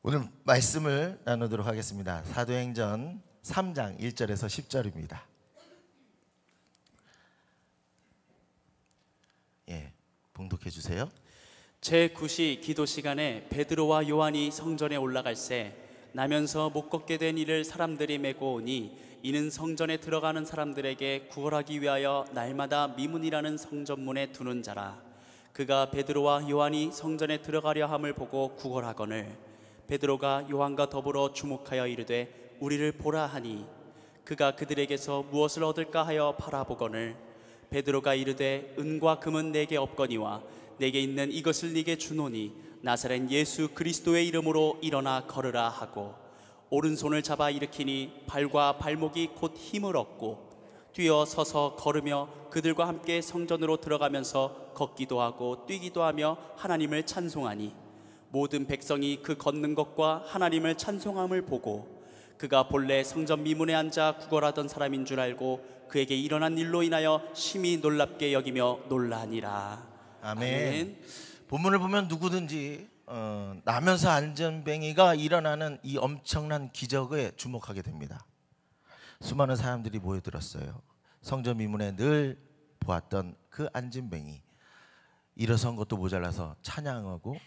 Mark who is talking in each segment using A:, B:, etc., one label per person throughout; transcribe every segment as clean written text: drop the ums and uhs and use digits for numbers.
A: 오늘 말씀을 나누도록 하겠습니다. 사도행전 3장 1절에서 10절입니다. 봉독해 주세요.
B: 제9시 기도 시간에 베드로와 요한이 성전에 올라갈새 나면서 못 걷게 된 이를 사람들이 메고 오니 이는 성전에 들어가는 사람들에게 구걸하기 위하여 날마다 미문이라는 성전문에 두는 자라. 그가 베드로와 요한이 성전에 들어가려 함을 보고 구걸하거늘 베드로가 요한과 더불어 주목하여 이르되 우리를 보라 하니 그가 그들에게서 무엇을 얻을까 하여 바라보거늘 베드로가 이르되 은과 금은 내게 없거니와 내게 있는 이것을 네게 주노니 나사렛 예수 그리스도의 이름으로 일어나 걸으라 하고 오른손을 잡아 일으키니 발과 발목이 곧 힘을 얻고 뛰어 서서 걸으며 그들과 함께 성전으로 들어가면서 걷기도 하고 뛰기도 하며 하나님을 찬송하니 모든 백성이 그 걷는 것과 하나님을 찬송함을 보고 그가 본래 성전 미문에 앉아 구걸하던 사람인 줄 알고 그에게 일어난 일로 인하여 심히 놀랍게 여기며 놀라니라.
A: 아멘. 본문을 보면 누구든지 나면서 안전뱅이가 일어나는 이 엄청난 기적에 주목하게 됩니다. 수많은 사람들이 모여들었어요. 성전 미문에 늘 보았던 그 안진뱅이 일어선 것도 모자라서 찬양하고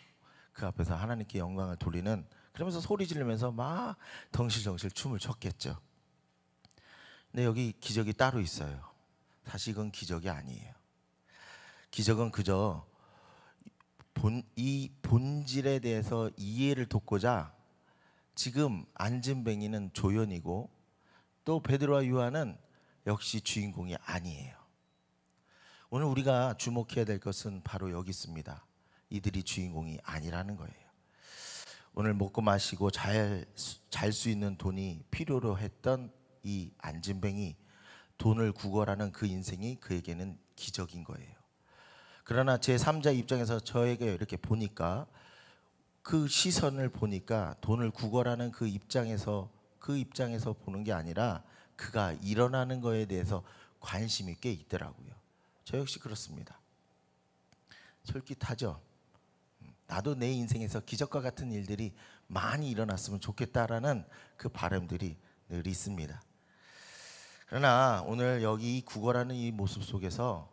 A: 그 앞에서 하나님께 영광을 돌리는, 그러면서 소리 지르면서 막 덩실덩실 춤을 췄겠죠. 근데 여기 기적이 따로 있어요. 사실 이건 기적이 아니에요. 기적은 그저 이 본질에 대해서 이해를 돕고자 지금 안진뱅이는 조연이고 또 베드로와 요한은 역시 주인공이 아니에요. 오늘 우리가 주목해야 될 것은 바로 여기 있습니다. 이들이 주인공이 아니라는 거예요. 오늘 먹고 마시고 잘 수 있는 돈이 필요로 했던 이 안진뱅이, 돈을 구걸하는 그 인생이 그에게는 기적인 거예요. 그러나 제3자 입장에서 저에게 이렇게 보니까, 그 시선을 보니까 돈을 구걸하는 그 입장에서 보는 게 아니라 그가 일어나는 거에 대해서 관심이 꽤 있더라고요. 저 역시 그렇습니다. 솔깃하죠. 나도 내 인생에서 기적과 같은 일들이 많이 일어났으면 좋겠다라는 그 바람들이 늘 있습니다. 그러나 오늘 여기 구걸하는 이 모습 속에서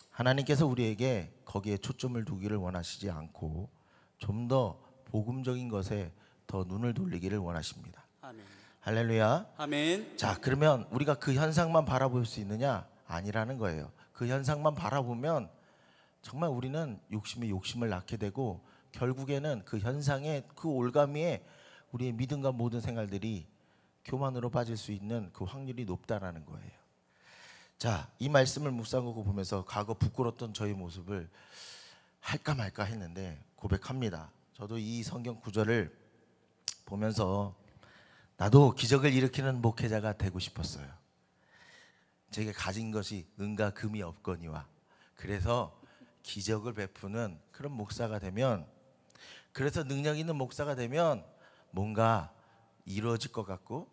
A: 하나님께서 우리에게 거기에 초점을 두기를 원하시지 않고 좀 더 복음적인 것에 더 눈을 돌리기를 원하십니다.
B: 아멘.
A: 할렐루야.
B: 아멘.
A: 자, 그러면 우리가 그 현상만 바라볼 수 있느냐? 아니라는 거예요. 그 현상만 바라보면 정말 우리는 욕심을 낳게 되고 결국에는 그 현상의 그 올가미에 우리의 믿음과 모든 생활들이 교만으로 빠질 수 있는 그 확률이 높다라는 거예요. 자, 이 말씀을 묵상하고 보면서 과거 부끄러웠던 저의 모습을 할까 말까 했는데 고백합니다. 저도 이 성경 구절을 보면서 나도 기적을 일으키는 목회자가 되고 싶었어요. 제게 가진 것이 은과 금이 없거니와, 그래서 기적을 베푸는 그런 목사가 되면, 그래서 능력 있는 목사가 되면 뭔가 이루어질 것 같고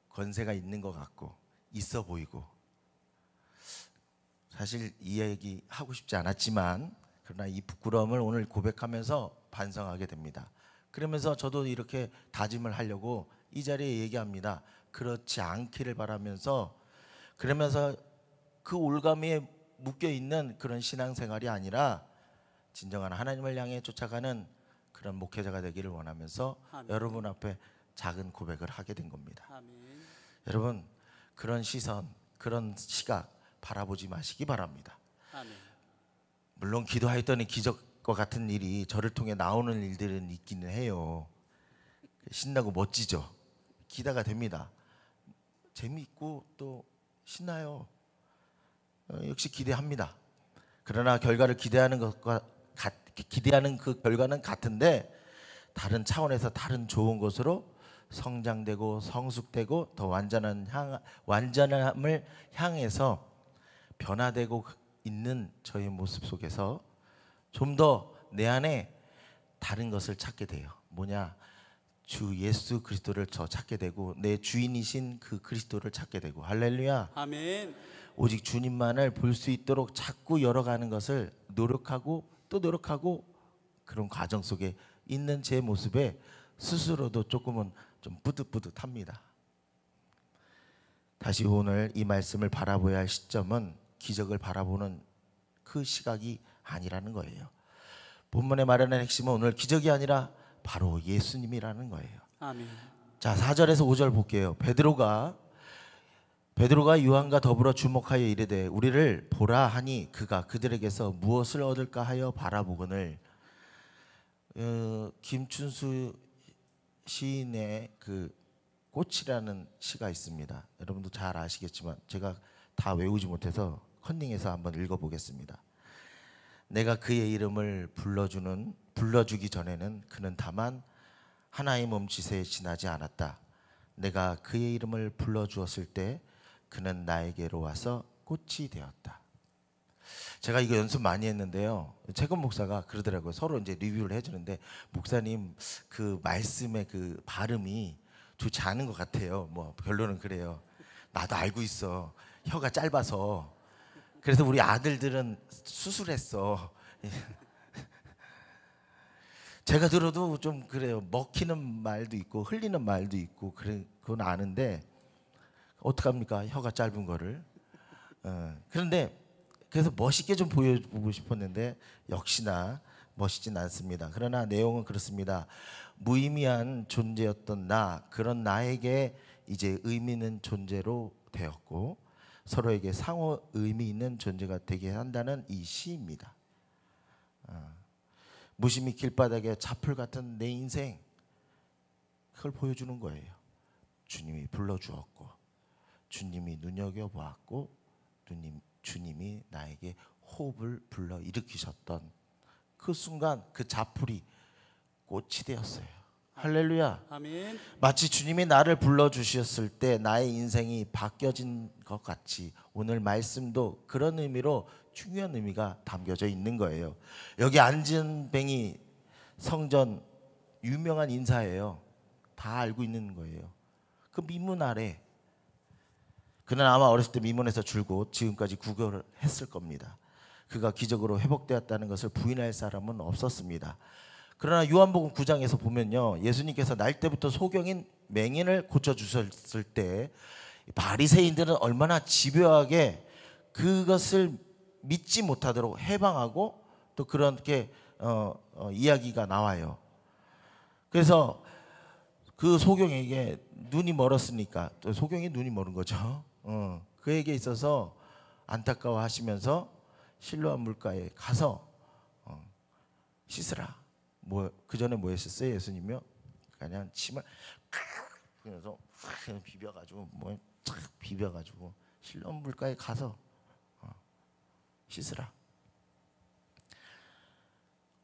A: 권세가 있는 것 같고 있어 보이고, 사실 이 얘기 하고 싶지 않았지만 그러나 이 부끄러움을 오늘 고백하면서 반성하게 됩니다. 그러면서 저도 이렇게 다짐을 하려고 이 자리에 얘기합니다. 그렇지 않기를 바라면서, 그러면서 그 올가미에 묶여있는 그런 신앙생활이 아니라 진정한 하나님을 향해 쫓아가는 그런 목회자가 되기를 원하면서
B: 아멘.
A: 여러분 앞에 작은 고백을 하게 된 겁니다.
B: 아멘.
A: 여러분, 그런 시선, 그런 시각 바라보지 마시기 바랍니다.
B: 아멘.
A: 물론 기도하였더니 기적과 같은 일이 저를 통해 나오는 일들은 있기는 해요. 신나고 멋지죠. 기대가 됩니다. 재미있고 또 신나요. 역시 기대합니다. 그러나 결과를 기대하는 그 결과는 같은데 다른 차원에서 다른 좋은 것으로 성장되고 성숙되고 더 완전함을 향해서 변화되고 있는 저의 모습 속에서 좀 더 내 안에 다른 것을 찾게 돼요. 뭐냐? 주 예수 그리스도를 저 찾게 되고 내 주인이신 그 그리스도를 찾게 되고, 할렐루야.
B: 아멘.
A: 오직 주님만을 볼 수 있도록 자꾸 열어가는 것을 노력하고 또 노력하고, 그런 과정 속에 있는 제 모습에 스스로도 조금은 좀 뿌듯뿌듯합니다. 다시 오늘 이 말씀을 바라봐야 할 시점은 기적을 바라보는 그 시각이 아니라는 거예요. 본문에 말하는 핵심은 오늘 기적이 아니라 바로 예수님이라는 거예요.
B: 아멘.
A: 자, 4절에서 5절 볼게요. 베드로가 요한과 더불어 주목하여 이르되 우리를 보라 하니 그가 그들에게서 무엇을 얻을까 하여 바라보거늘. 김춘수 시인의 그 꽃이라는 시가 있습니다. 여러분도 잘 아시겠지만 제가 다 외우지 못해서 컨닝해서 한번 읽어보겠습니다. 내가 그의 이름을 불러주기 전에는 그는 다만 하나의 몸짓에 지나지 않았다. 내가 그의 이름을 불러주었을 때 그는 나에게로 와서 꽃이 되었다. 제가 이거 연습 많이 했는데요. 최근 목사가 그러더라고요. 서로 이제 리뷰를 해주는데 목사님 그 말씀의 그 발음이 좋지 않은 것 같아요. 뭐 결론은 그래요. 나도 알고 있어. 혀가 짧아서. 그래서 우리 아들들은 수술했어. 제가 들어도 좀 그래요. 먹히는 말도 있고 흘리는 말도 있고 그건 아는데 어떡합니까? 혀가 짧은 거를. 그런데 그래서 멋있게 좀 보여보고 싶었는데 역시나 멋있진 않습니다. 그러나 내용은 그렇습니다. 무의미한 존재였던 그런 나에게 이제 의미 있는 존재로 되었고 서로에게 상호 의미 있는 존재가 되게 한다는 이 시입니다. 무심히 길바닥에 잡풀 같은 내 인생, 그걸 보여주는 거예요. 주님이 불러주었고 주님이 눈여겨보았고 주님이 나에게 호흡을 불러일으키셨던 그 순간 그 잡풀이 꽃이 되었어요. 할렐루야.
B: 아멘.
A: 마치 주님이 나를 불러주셨을 때 나의 인생이 바뀌어진 것 같이 오늘 말씀도 그런 의미로 중요한 의미가 담겨져 있는 거예요. 여기 안진뱅이 성전 유명한 인사예요. 다 알고 있는 거예요. 그 미문 아래 그는 아마 어렸을 때 미문에서 줄곧 지금까지 구걸을 했을 겁니다. 그가 기적으로 회복되었다는 것을 부인할 사람은 없었습니다. 그러나 요한복음 9장에서 보면요, 예수님께서 날 때부터 소경인 맹인을 고쳐주셨을 때 바리새인들은 얼마나 집요하게 그것을 믿지 못하도록 해방하고 또 그렇게 이야기가 나와요. 그래서 그 소경에게 눈이 멀었으니까 또 소경이 눈이 멀은 거죠. 그에게 있어서 안타까워하시면서 실로암 물가에 가서 씻으라. 그 전에 뭐 했었어요? 예수님이요? 그냥 침을 그래서 그냥 비벼가지고 착 비벼가지고 실로암 물가에 가서 씻으라.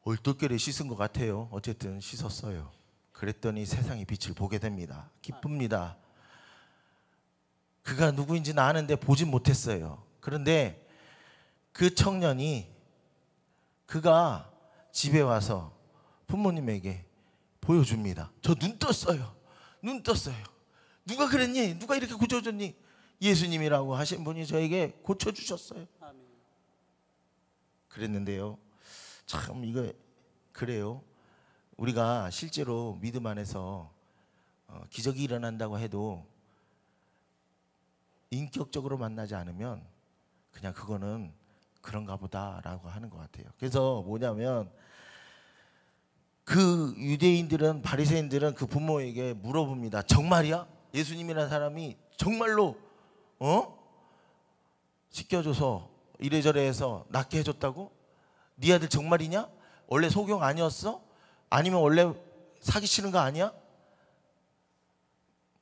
A: 얼떨결에 씻은 것 같아요. 어쨌든 씻었어요. 그랬더니 세상의 빛을 보게 됩니다. 기쁩니다. 그가 누구인지는 아는데 보진 못했어요. 그런데 그 청년이 그가 집에 와서 부모님에게 보여줍니다. 저 눈 떴어요. 눈 떴어요. 누가 그랬니? 누가 이렇게 고쳐줬니? 예수님이라고 하신 분이 저에게 고쳐주셨어요.
B: 아멘.
A: 그랬는데요. 참 이거 그래요. 우리가 실제로 믿음 안에서 기적이 일어난다고 해도 인격적으로 만나지 않으면 그냥 그거는 그런가 보다라고 하는 것 같아요. 그래서 뭐냐면 그 유대인들은 바리새인들은 그 부모에게 물어봅니다. 정말이야? 예수님이라는 사람이 정말로 씻겨줘서 이래저래 해서 낫게 해줬다고? 네 아들 정말이냐? 원래 소경 아니었어? 아니면 원래 사기치는 거 아니야?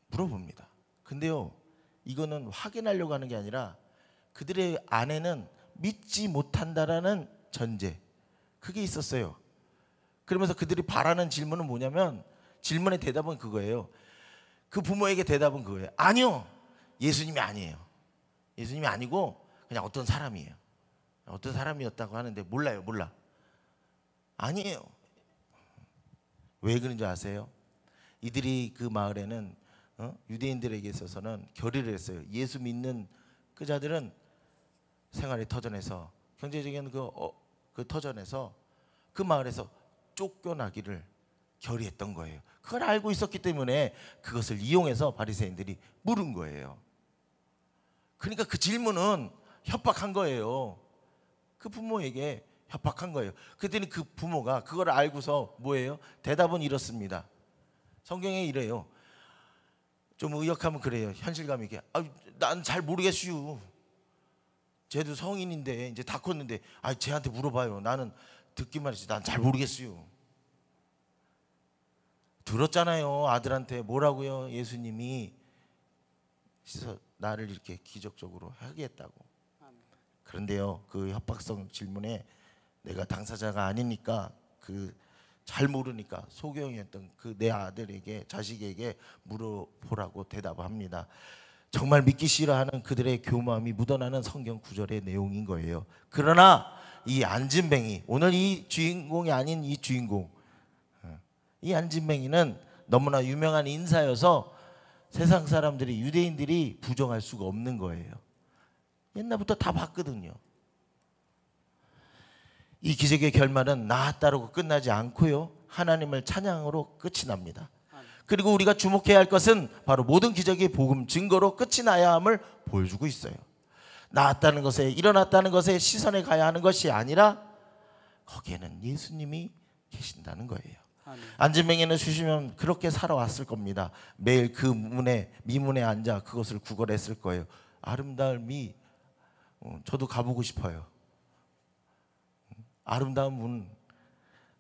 A: 물어봅니다. 근데요, 이거는 확인하려고 하는 게 아니라 그들의 안에는 믿지 못한다라는 전제, 그게 있었어요. 그러면서 그들이 바라는 질문은 뭐냐면, 질문의 대답은 그거예요. 그 부모에게 대답은 그거예요. 아니요, 예수님이 아니에요. 예수님이 아니고 그냥 어떤 사람이에요. 어떤 사람이었다고 하는데 몰라. 아니에요. 왜 그런지 아세요? 이들이 그 마을에는 유대인들에게 있어서는 결의를 했어요. 예수 믿는 그 자들은 생활의 터전에서, 경제적인 그 터전에서, 그 마을에서 쫓겨나기를 결의했던 거예요. 그걸 알고 있었기 때문에 그것을 이용해서 바리새인들이 물은 거예요. 그러니까 그 질문은 협박한 거예요. 그 부모에게 협박한 거예요. 그랬더니 그 부모가 그걸 알고서 뭐예요? 대답은 이렇습니다. 성경에 이래요. 좀 의역하면 그래요. 현실감 있게. 난 잘 모르겠슈. 쟤도 성인인데 이제 다 컸는데 쟤한테 물어봐요. 나는 듣기만 했지. 난 잘 모르겠슈. 들었잖아요. 아들한테 뭐라고요? 예수님이 나를 이렇게 기적적으로 하겠다고. 그런데요, 그 협박성 질문에 내가 당사자가 아니니까 잘 모르니까 소경이었던 그 내 아들에게, 자식에게 물어보라고 대답합니다. 정말 믿기 싫어하는 그들의 교마음이 묻어나는 성경 구절의 내용인 거예요. 그러나 이 안진뱅이, 오늘 이 주인공이 아닌 이 주인공, 이 안진뱅이는 너무나 유명한 인사여서 세상 사람들이, 유대인들이 부정할 수가 없는 거예요. 옛날부터 다 봤거든요. 이 기적의 결말은 나 따르고 끝나지 않고요, 하나님을 찬양으로 끝이 납니다. 그리고 우리가 주목해야 할 것은 바로 모든 기적이 복음 증거로 끝이 나야 함을 보여주고 있어요. 나았다는 것에, 일어났다는 것에 시선에 가야 하는 것이 아니라 거기에는 예수님이 계신다는 거예요. 안진뱅이는 수시면 그렇게 살아왔을 겁니다. 매일 그 미문에 앉아 그것을 구걸했을 거예요. 아름다움이, 저도 가보고 싶어요. 아름다운 문.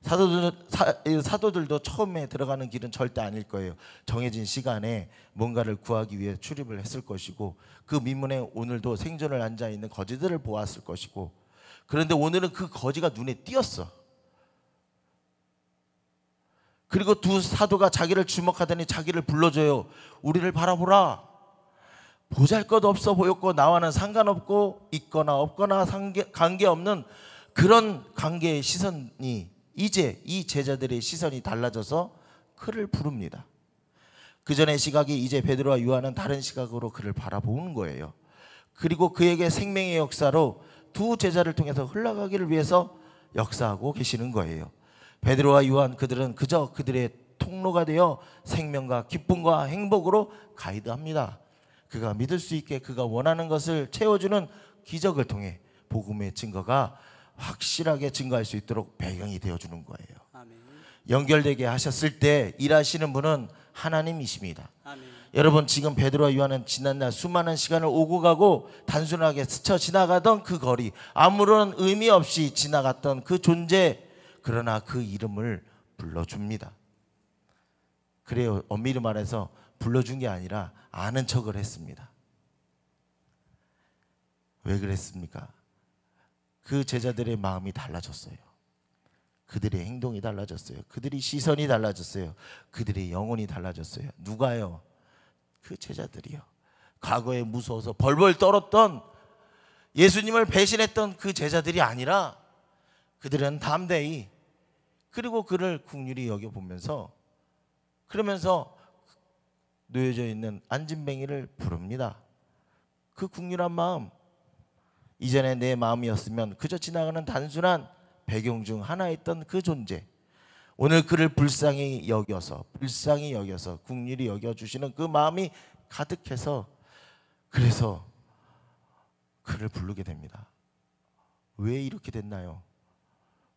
A: 사도들도 처음에 들어가는 길은 절대 아닐 거예요. 정해진 시간에 뭔가를 구하기 위해 출입을 했을 것이고, 그 미문에 오늘도 생존을 앉아있는 거지들을 보았을 것이고, 그런데 오늘은 그 거지가 눈에 띄었어. 그리고 두 사도가 자기를 주목하더니 자기를 불러줘요. 우리를 바라보라. 보잘것없어 보였고 나와는 상관없고 있거나 없거나 관계없는 그런 관계의 시선이 이제 이 제자들의 시선이 달라져서 그를 부릅니다. 그 전의 시각이 이제 베드로와 요한은 다른 시각으로 그를 바라보는 거예요. 그리고 그에게 생명의 역사로 두 제자를 통해서 흘러가기를 위해서 역사하고 계시는 거예요. 베드로와 요한, 그들은 그저 그들의 통로가 되어 생명과 기쁨과 행복으로 가이드합니다. 그가 믿을 수 있게 그가 원하는 것을 채워주는 기적을 통해 복음의 증거가 확실하게 증거할 수 있도록 배경이 되어주는 거예요.
B: 아멘.
A: 연결되게 하셨을 때 일하시는 분은 하나님이십니다.
B: 아멘.
A: 여러분, 지금 베드로와 요한은 지난날 수많은 시간을 오고 가고 단순하게 스쳐 지나가던 그 거리, 아무런 의미 없이 지나갔던 그 존재, 그러나 그 이름을 불러줍니다. 그래요. 엄밀히 말해서 불러준 게 아니라 아는 척을 했습니다. 왜 그랬습니까? 그 제자들의 마음이 달라졌어요. 그들의 행동이 달라졌어요. 그들의 시선이 달라졌어요. 그들의 영혼이 달라졌어요. 누가요? 그 제자들이요. 과거에 무서워서 벌벌 떨었던, 예수님을 배신했던 그 제자들이 아니라 그들은 담대히, 그리고 그를 긍휼히 여겨보면서, 그러면서 놓여져 있는 안진뱅이를 부릅니다. 그 긍휼한 마음, 이전에 내 마음이었으면 그저 지나가는 단순한 배경 중 하나였던 그 존재, 오늘 그를 불쌍히 여겨서 긍휼히 여겨주시는 그 마음이 가득해서, 그래서 그를 부르게 됩니다. 왜 이렇게 됐나요?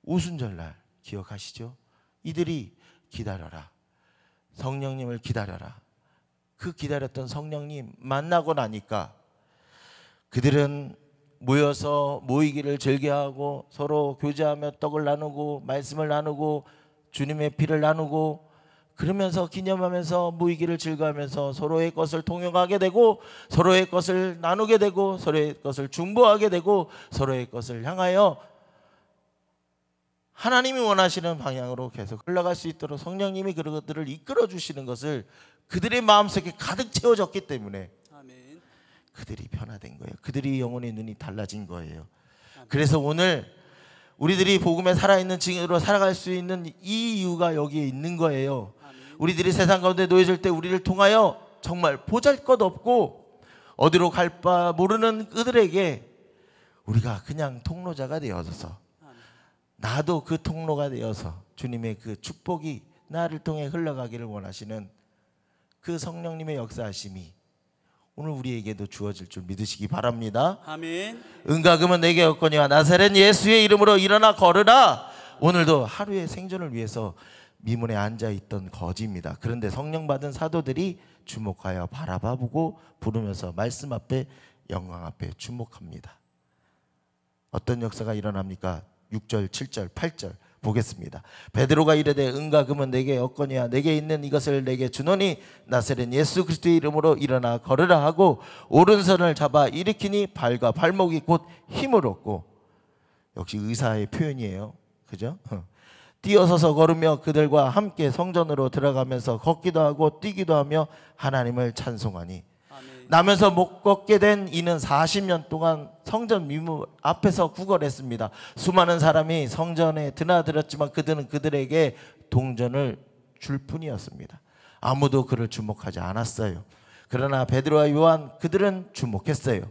A: 오순절날 기억하시죠? 이들이 기다려라, 성령님을 기다려라. 그 기다렸던 성령님 만나고 나니까 그들은 모여서 모이기를 즐겨하고 서로 교제하며 떡을 나누고 말씀을 나누고 주님의 피를 나누고, 그러면서 기념하면서 모이기를 즐거워하면서 서로의 것을 통용하게 되고, 서로의 것을 나누게 되고, 서로의 것을 중보하게 되고, 서로의 것을 향하여 하나님이 원하시는 방향으로 계속 흘러갈 수 있도록 성령님이 그들을 이끌어 주시는 것을 그들의 마음속에 가득 채워졌기 때문에
B: 아멘.
A: 그들이 변화된 거예요. 그들이 영혼의 눈이 달라진 거예요. 그래서 오늘 우리들이 복음에 살아있는 증인으로 살아갈 수 있는 이 이유가 여기에 있는 거예요. 우리들이 세상 가운데 놓여질 때 우리를 통하여 정말 보잘것없고 어디로 갈 바 모르는 그들에게 우리가 그냥 통로자가 되어서, 나도 그 통로가 되어서 주님의 그 축복이 나를 통해 흘러가기를 원하시는 그 성령님의 역사하심이 오늘 우리에게도 주어질 줄 믿으시기 바랍니다.
B: 아멘.
A: 은과 금은 내게 없거니와 나사렛 예수의 이름으로 일어나 걸으라. 오늘도 하루의 생존을 위해서 미문에 앉아있던 거지입니다. 그런데 성령 받은 사도들이 주목하여 바라봐보고 부르면서 말씀 앞에 영광 앞에 주목합니다. 어떤 역사가 일어납니까? 6절, 7절, 8절 보겠습니다. 베드로가 이르되 은과 금은 내게 없거니와 내게 있는 이것을 내게 주노니 나사렛 예수 그리스도의 이름으로 일어나 걸으라 하고 오른손을 잡아 일으키니 발과 발목이 곧 힘을 얻고, 역시 의사의 표현이에요. 그죠? 뛰어서서 걸으며 그들과 함께 성전으로 들어가면서 걷기도 하고 뛰기도 하며 하나님을 찬송하니,
B: 아멘.
A: 나면서 못 걷게 된 이는 40년 동안 성전 미문 앞에서 구걸했습니다. 수많은 사람이 성전에 드나들었지만 그들은 그들에게 동전을 줄 뿐이었습니다. 아무도 그를 주목하지 않았어요. 그러나 베드로와 요한 그들은 주목했어요.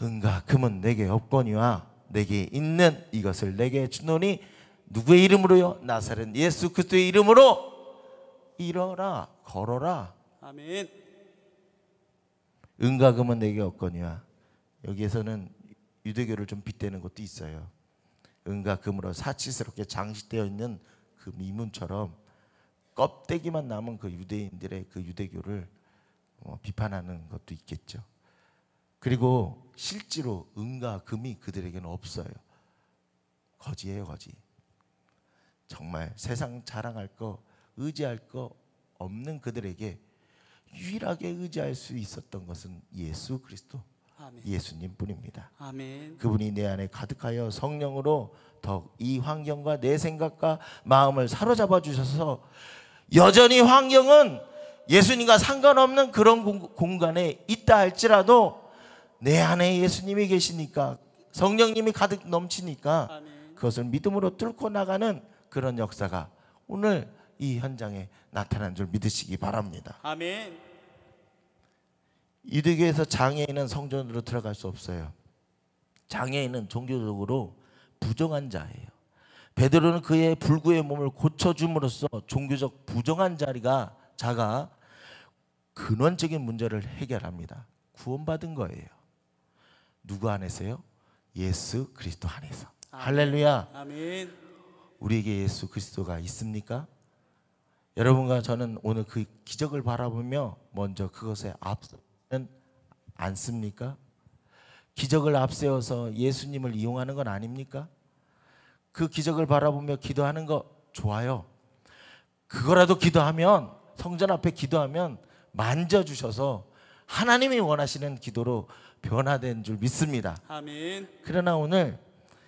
A: 은과 금은 내게 없거니와 내게 있는 이것을 내게 주노니 누구의 이름으로요? 나사렛 예수 그리스도의 이름으로 일어라 걸어라.
B: 아멘.
A: 은과 금은 내게 없거니와, 여기에서는 유대교를 좀 빗대는 것도 있어요. 은과 금으로 사치스럽게 장식되어 있는 그 미문처럼 껍데기만 남은 그 유대인들의 그 유대교를 비판하는 것도 있겠죠. 그리고 실제로 은과 금이 그들에게는 없어요. 거지예요, 거지. 정말 세상 자랑할 거, 의지할 거 없는 그들에게 유일하게 의지할 수 있었던 것은 예수 그리스도,
B: 아멘.
A: 예수님 뿐입니다.
B: 아멘.
A: 그분이 내 안에 가득하여 성령으로 더욱 이 환경과 내 생각과 마음을 사로잡아 주셔서 여전히 환경은 예수님과 상관없는 그런 공간에 있다 할지라도 내 안에 예수님이 계시니까, 성령님이 가득 넘치니까
B: 아멘.
A: 그것을 믿음으로 뚫고 나가는 그런 역사가 오늘 이 현장에 나타난 줄 믿으시기 바랍니다.
B: 아멘.
A: 유대교에서 장애인은 성전으로 들어갈 수 없어요. 장애인은 종교적으로 부정한 자예요. 베드로는 그의 불구의 몸을 고쳐줌으로써 종교적 부정한 자가 근원적인 문제를 해결합니다. 구원받은 거예요. 누구 안에서요? 예수 그리스도 안에서.
B: 아멘.
A: 할렐루야.
B: 아멘.
A: 우리에게 예수 그리스도가 있습니까? 여러분과 저는 오늘 그 기적을 바라보며 먼저 그것에 앞서는 않습니까? 기적을 앞세워서 예수님을 이용하는 건 아닙니까? 그 기적을 바라보며 기도하는 거 좋아요. 그거라도 기도하면, 성전 앞에 기도하면 만져주셔서 하나님이 원하시는 기도로 변화된 줄 믿습니다.
B: 아멘.
A: 그러나 오늘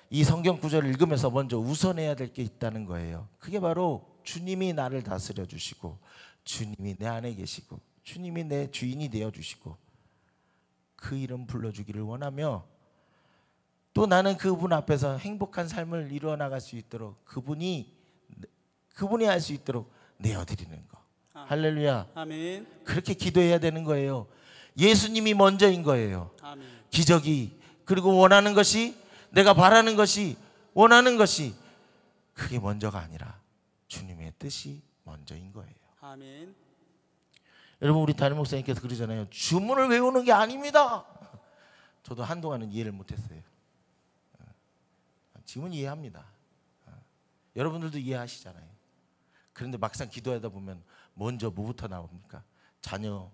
A: 이 성경 구절을 읽으면서 먼저 우선해야 될 게 있다는 거예요. 그게 바로 주님이 나를 다스려 주시고, 주님이 내 안에 계시고, 주님이 내 주인이 되어 주시고, 그 이름 불러주기를 원하며, 또 나는 그분 앞에서 행복한 삶을 이루어 나갈 수 있도록 그분이 할 수 있도록 내어드리는 거. 할렐루야.
B: 아멘.
A: 그렇게 기도해야 되는 거예요. 예수님이 먼저인 거예요.
B: 아멘.
A: 기적이, 그리고 원하는 것이, 내가 바라는 것이, 원하는 것이 그게 먼저가 아니라 주님의 뜻이 먼저인 거예요.
B: 아멘.
A: 여러분, 우리 담임 목사님께서 그러잖아요. 주문을 외우는 게 아닙니다. 저도 한동안은 이해를 못했어요. 지금은 이해합니다. 여러분들도 이해하시잖아요. 그런데 막상 기도하다 보면 먼저 뭐부터 나옵니까? 자녀,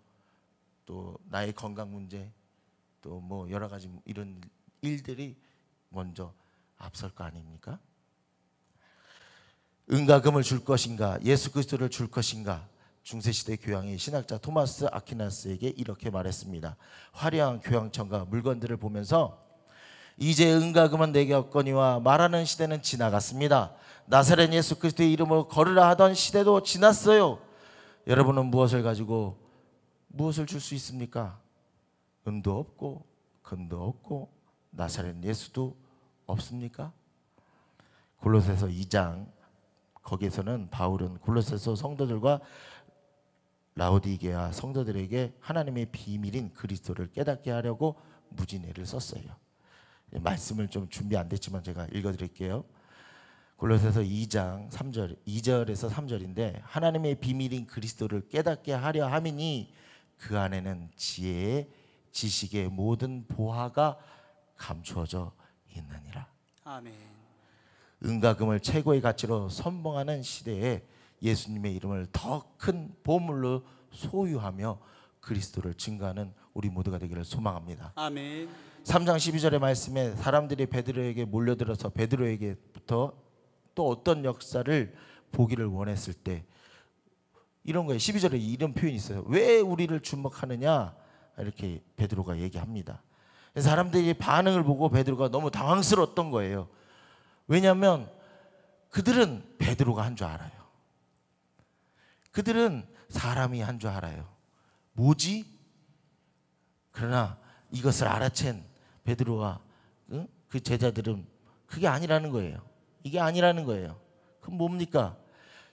A: 또 나의 건강 문제, 또 뭐 여러 가지 이런 일들이 먼저 앞설 거 아닙니까? 은과 금을 줄 것인가, 예수 그리스도를 줄 것인가? 중세시대 교황이 신학자 토마스 아퀴나스에게 이렇게 말했습니다. 화려한 교황청과 물건들을 보면서 이제 은과 금은 내게 없거니와 말하는 시대는 지나갔습니다. 나사렛 예수 그리스도의 이름으로 걸으라 하던 시대도 지났어요. 여러분은 무엇을 가지고 무엇을 줄 수 있습니까? 은도 없고 금도 없고 나사렛 예수도 없습니까? 골로새서 2장, 거기에서는 바울은 골로새서 성도들과 라오디게아 성도들에게 하나님의 비밀인 그리스도를 깨닫게 하려고 무진애를 썼어요. 말씀을 좀 준비 안 됐지만 제가 읽어드릴게요. 골로새서 2장 3절 2절에서 3절인데 하나님의 비밀인 그리스도를 깨닫게 하려 함이니 그 안에는 지혜의 지식의 모든 보화가 감추어져 있느니라.
B: 아멘.
A: 은과 금을 최고의 가치로 선봉하는 시대에 예수님의 이름을 더 큰 보물로 소유하며 그리스도를 증거하는 우리 모두가 되기를 소망합니다.
B: 아멘.
A: 3장 12절의 말씀에 사람들이 베드로에게 몰려들어서 베드로에게부터 또 어떤 역사를 보기를 원했을 때 이런 거예요. 12절에 이런 표현이 있어요. 왜 우리를 주목하느냐 이렇게 베드로가 얘기합니다. 사람들이 반응을 보고 베드로가 너무 당황스러웠던 거예요. 왜냐하면 그들은 베드로가 한 줄 알아요. 그들은 사람이 한 줄 알아요. 뭐지? 그러나 이것을 알아챈 베드로와 그 제자들은 그게 아니라는 거예요. 이게 아니라는 거예요. 그럼 뭡니까?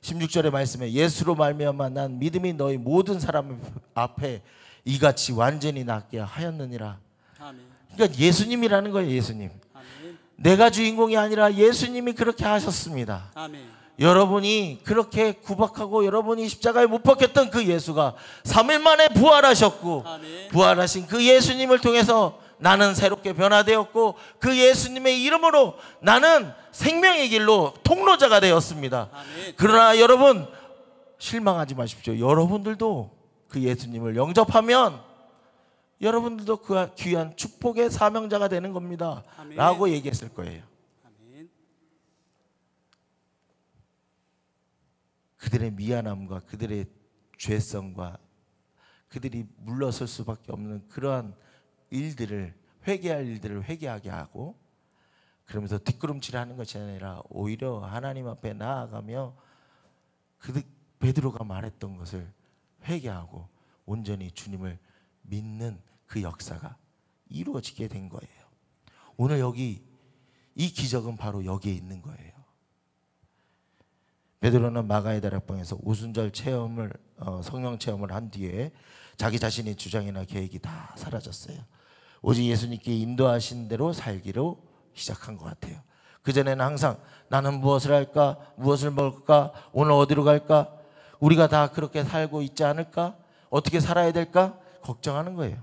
A: 16절의 말씀에 예수로 말미암아 난 믿음이 너희 모든 사람 앞에 이같이 완전히 낫게 하였느니라.
B: 아멘.
A: 그러니까 예수님이라는 거예요. 예수님.
B: 아멘.
A: 내가 주인공이 아니라 예수님이 그렇게 하셨습니다.
B: 아멘.
A: 여러분이 그렇게 구박하고 여러분이 십자가에 못 박혔던 그 예수가 3일 만에 부활하셨고
B: 아멘.
A: 부활하신 그 예수님을 통해서 나는 새롭게 변화되었고 그 예수님의 이름으로 나는 생명의 길로 통로자가 되었습니다.
B: 아멘.
A: 그러나 여러분 실망하지 마십시오. 여러분들도 그 예수님을 영접하면 여러분들도 그 귀한 축복의 사명자가 되는 겁니다.
B: 아멘.
A: 라고 얘기했을 거예요.
B: 아멘.
A: 그들의 미안함과 그들의 죄성과 그들이 물러설 수밖에 없는 그러한 일들을 회개할 일들을 회개하게 하고 그러면서 뒷걸음질하는 것이 아니라 오히려 하나님 앞에 나아가며 베드로가 말했던 것을 회개하고 온전히 주님을 믿는 그 역사가 이루어지게 된 거예요. 오늘 여기 이 기적은 바로 여기에 있는 거예요. 베드로는 마가의 다락방에서 오순절 체험을 성령 체험을 한 뒤에 자기 자신의 주장이나 계획이 다 사라졌어요. 오직 예수님께 인도하신 대로 살기로 시작한 것 같아요. 그전에는 항상 나는 무엇을 할까? 무엇을 먹을까? 오늘 어디로 갈까? 우리가 다 그렇게 살고 있지 않을까? 어떻게 살아야 될까? 걱정하는 거예요.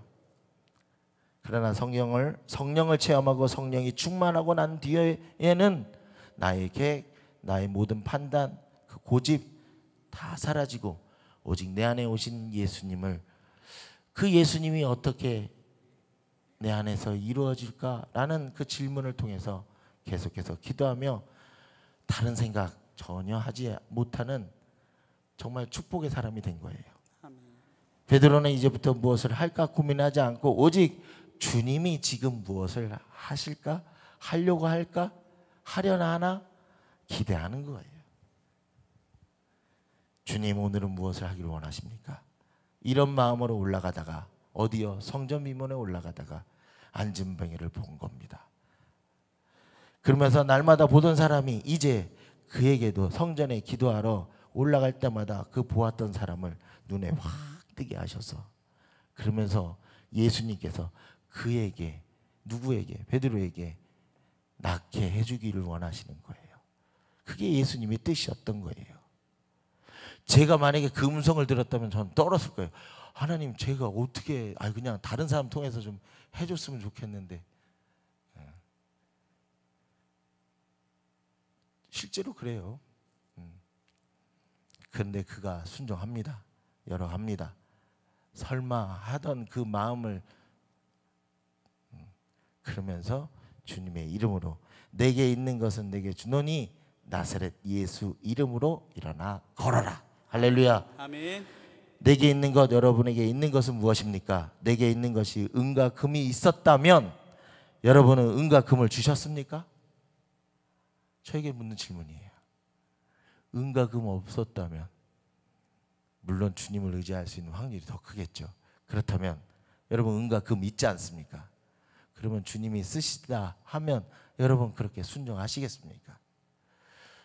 A: 그러나 성령을 체험하고 성령이 충만하고 난 뒤에는 나의 계획, 나의 모든 판단, 그 고집 다 사라지고 오직 내 안에 오신 예수님을 그 예수님이 어떻게 내 안에서 이루어질까라는 그 질문을 통해서 계속해서 기도하며 다른 생각 전혀 하지 못하는 정말 축복의 사람이 된 거예요.
B: 아멘.
A: 베드로는 이제부터 무엇을 할까 고민하지 않고 오직 주님이 지금 무엇을 하실까? 하려고 할까? 하려나 하나? 기대하는 거예요. 주님 오늘은 무엇을 하기를 원하십니까? 이런 마음으로 올라가다가 어디요? 성전 미문에 올라가다가 안진뱅이를 본 겁니다. 그러면서 날마다 보던 사람이 이제 그에게도 성전에 기도하러 올라갈 때마다 그 보았던 사람을 눈에 확 뜨게 하셔서 그러면서 예수님께서 그에게 누구에게? 베드로에게 낫게 해주기를 원하시는 거예요. 그게 예수님의 뜻이었던 거예요. 제가 만약에 그 음성을 들었다면 저는 떨었을 거예요. 하나님 제가 어떻게 그냥 다른 사람 통해서 좀 해줬으면 좋겠는데 실제로 그래요. 그런데 그가 순종합니다. 열어갑니다. 설마 하던 그 마음을 그러면서 주님의 이름으로 내게 있는 것은 내게 주노니 나사렛 예수 이름으로 일어나 걸어라. 할렐루야.
B: 아멘.
A: 내게 있는 것, 여러분에게 있는 것은 무엇입니까? 내게 있는 것이 은과 금이 있었다면 여러분은 은과 금을 주셨습니까? 저에게 묻는 질문이에요. 은과 금 없었다면 물론 주님을 의지할 수 있는 확률이 더 크겠죠. 그렇다면 여러분 은과 금 있지 않습니까? 그러면 주님이 쓰시다 하면 여러분 그렇게 순종하시겠습니까?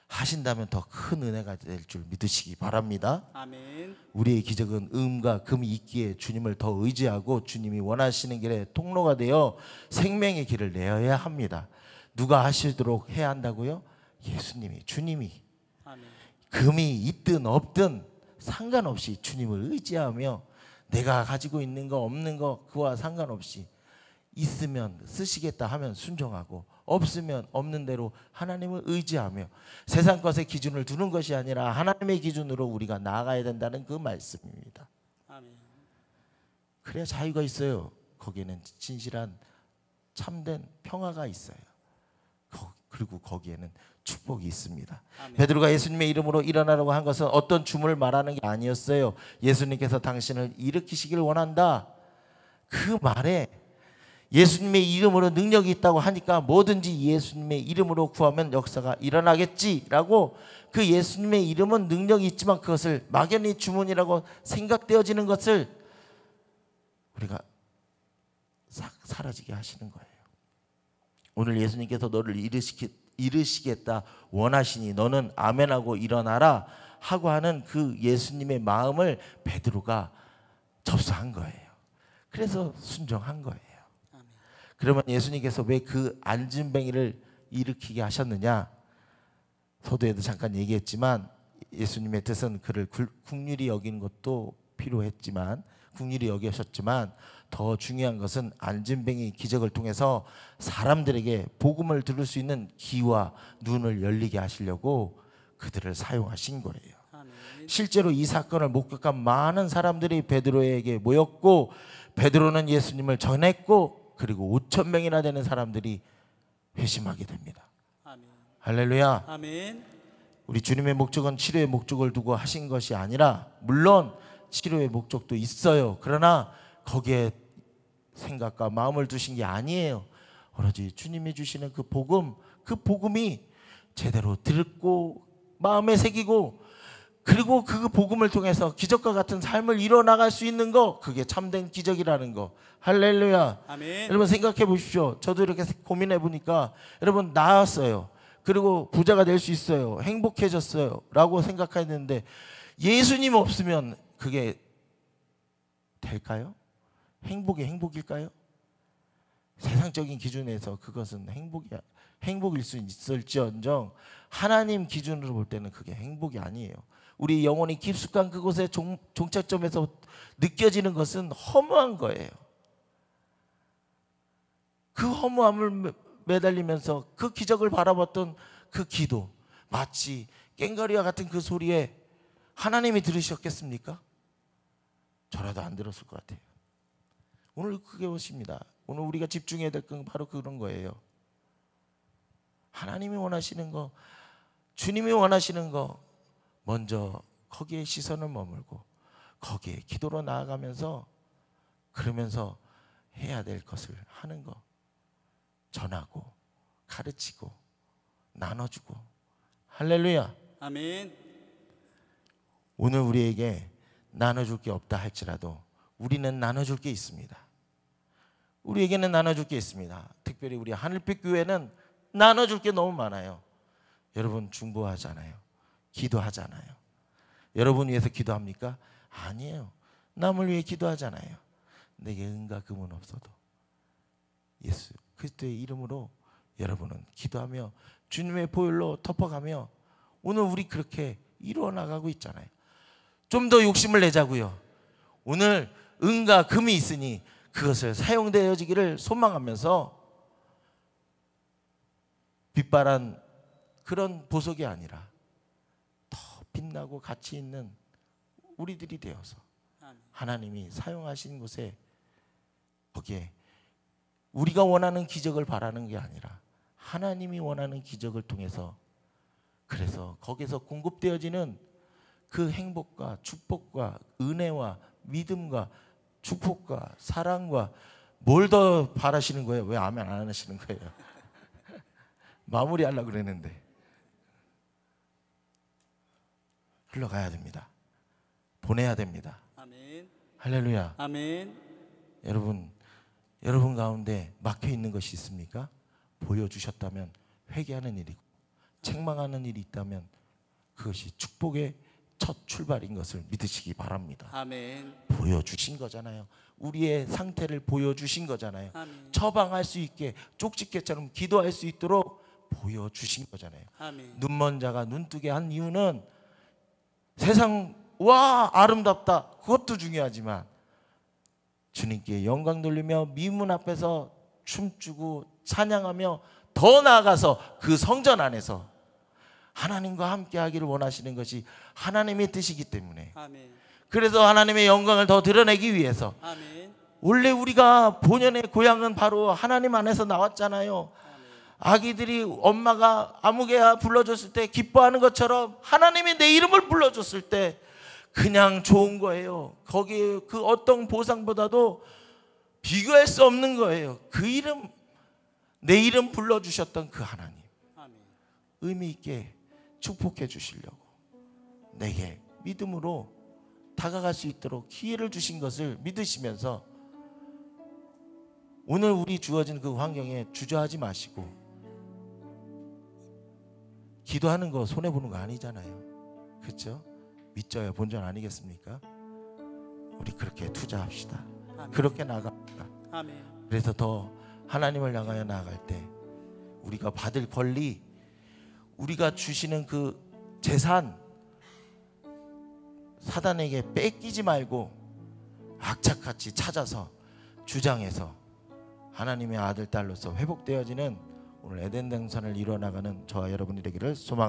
A: 하신다면 더 큰 은혜가 될 줄 믿으시기 바랍니다.
B: 아멘.
A: 우리의 기적은 은과 금이 있기에 주님을 더 의지하고 주님이 원하시는 길에 통로가 되어 생명의 길을 내어야 합니다. 누가 하시도록 해야 한다고요? 예수님이, 주님이
B: 아멘.
A: 금이 있든 없든 상관없이 주님을 의지하며 내가 가지고 있는 거 없는 거 그와 상관없이 있으면 쓰시겠다 하면 순종하고 없으면 없는 대로 하나님을 의지하며 세상 것의 기준을 두는 것이 아니라 하나님의 기준으로 우리가 나아가야 된다는 그 말씀입니다.
B: 아멘.
A: 그래야 자유가 있어요. 거기에는 진실한 참된 평화가 있어요. 그리고 거기에는 축복이 있습니다.
B: 아멘.
A: 베드로가 예수님의 이름으로 일어나라고 한 것은 어떤 줌을 말하는 게 아니었어요. 예수님께서 당신을 일으키시길 원한다. 그 말에 예수님의 이름으로 능력이 있다고 하니까 뭐든지 예수님의 이름으로 구하면 역사가 일어나겠지라고, 그 예수님의 이름은 능력이 있지만 그것을 막연히 주문이라고 생각되어지는 것을 우리가 사라지게 하시는 거예요. 오늘 예수님께서 너를 이르시겠다 원하시니 너는 아멘하고 일어나라 하고 하는 그 예수님의 마음을 베드로가 접수한 거예요. 그래서 순종한 거예요. 그러면 예수님께서 왜 그 안진뱅이를 일으키게 하셨느냐? 서두에도 잠깐 얘기했지만 예수님의 뜻은 그를 긍휼히 여기는 것도 필요했지만, 긍휼히 여기셨지만 더 중요한 것은 안진뱅이 기적을 통해서 사람들에게 복음을 들을 수 있는 귀와 눈을 열리게 하시려고 그들을 사용하신 거예요.
B: 아멘.
A: 실제로 이 사건을 목격한 많은 사람들이 베드로에게 모였고 베드로는 예수님을 전했고 그리고 5,000명이나 되는 사람들이 회심하게 됩니다.
B: 아멘.
A: 할렐루야.
B: 아멘.
A: 우리 주님의 목적은 치료의 목적을 두고 하신 것이 아니라, 물론 치료의 목적도 있어요. 그러나 거기에 생각과 마음을 두신 게 아니에요. 오로지 주님이 주시는 그 복음, 그 복음이 제대로 듣고 마음에 새기고 그리고 그 복음을 통해서 기적과 같은 삶을 이뤄나갈 수 있는 거, 그게 참된 기적이라는 거. 할렐루야.
B: 아멘.
A: 여러분 생각해 보십시오. 저도 이렇게 고민해 보니까 여러분 나았어요. 그리고 부자가 될 수 있어요. 행복해졌어요 라고 생각했는데 예수님 없으면 그게 될까요? 행복일까요? 세상적인 기준에서 그것은 행복일 수 있을지언정 하나님 기준으로 볼 때는 그게 행복이 아니에요. 우리 영혼이 깊숙한 그곳의 종착점에서 느껴지는 것은 허무한 거예요. 그 허무함을 매달리면서 그 기적을 바라봤던 그 기도, 마치 꽹과리와 같은 그 소리에 하나님이 들으셨겠습니까? 저라도 안 들었을 것 같아요. 오늘 그게 것입니다. 오늘 우리가 집중해야 될 건 바로 그런 거예요. 하나님이 원하시는 거, 주님이 원하시는 거, 먼저 거기에 시선을 머물고 거기에 기도로 나아가면서 그러면서 해야 될 것을 하는 거, 전하고 가르치고 나눠주고. 할렐루야.
B: 아멘.
A: 오늘 우리에게 나눠줄 게 없다 할지라도 우리는 나눠줄 게 있습니다. 우리에게는 나눠줄 게 있습니다. 특별히 우리 하늘빛 교회는 나눠줄 게 너무 많아요. 여러분 중보하잖아요. 기도하잖아요. 여러분 위해서 기도합니까? 아니에요. 남을 위해 기도하잖아요. 내게 은과 금은 없어도 예수 그리스도의 이름으로 여러분은 기도하며 주님의 보혈로 덮어가며 오늘 우리 그렇게 이루어 나가고 있잖아요. 좀 더 욕심을 내자고요. 오늘 은과 금이 있으니 그것을 사용되어지기를 소망하면서 빛바란 그런 보석이 아니라 더 빛나고 가치 있는 우리들이 되어서 하나님이 사용하신 곳에 거기에 우리가 원하는 기적을 바라는 게 아니라 하나님이 원하는 기적을 통해서, 그래서 거기서 공급되어지는 그 행복과 축복과 은혜와 믿음과 축복과 사랑과 뭘 더 바라시는 거예요? 왜 아멘 안 하시는 거예요? 마무리하려고 그랬는데 흘러가야 됩니다. 보내야 됩니다.
B: 아멘.
A: 할렐루야.
B: 아멘.
A: 여러분 가운데 막혀 있는 것이 있습니까? 보여주셨다면 회개하는 일이고, 책망하는 일이 있다면 그것이 축복의 첫 출발인 것을 믿으시기 바랍니다.
B: 아멘.
A: 보여주신 거잖아요. 우리의 상태를 보여주신 거잖아요.
B: 아멘.
A: 처방할 수 있게 쪽집게처럼 기도할 수 있도록 보여주신 거잖아요.
B: 아멘.
A: 눈먼 자가 눈뜨게 한 이유는 세상 와 아름답다 그것도 중요하지만 주님께 영광 돌리며 미문 앞에서 춤추고 찬양하며 더 나아가서 그 성전 안에서 하나님과 함께 하기를 원하시는 것이 하나님의 뜻이기 때문에
B: 아멘.
A: 그래서 하나님의 영광을 더 드러내기 위해서
B: 아멘.
A: 원래 우리가 본연의 고향은 바로 하나님 안에서 나왔잖아요. 아기들이 엄마가 아무개야 불러줬을 때 기뻐하는 것처럼 하나님이 내 이름을 불러줬을 때 그냥 좋은 거예요. 거기에 그 어떤 보상보다도 비교할 수 없는 거예요. 그 이름, 내 이름 불러주셨던 그 하나님
B: 아멘.
A: 의미 있게 축복해 주시려고 내게 믿음으로 다가갈 수 있도록 기회를 주신 것을 믿으시면서 오늘 우리 주어진 그 환경에 주저하지 마시고 기도하는 거 손해보는 거 아니잖아요. 그렇죠? 믿져야 본전 아니겠습니까? 우리 그렇게 투자합시다.
B: 아멘.
A: 그렇게 나갑시다.
B: 아멘.
A: 그래서 더 하나님을 향하여 나아갈 때 우리가 받을 권리, 우리가 주시는 그 재산 사단에게 뺏기지 말고 악착같이 찾아서 주장해서 하나님의 아들 딸로서 회복되어지는 오늘 에덴 동산을 이루어나가는 저와 여러분이 되기를 소망합니다.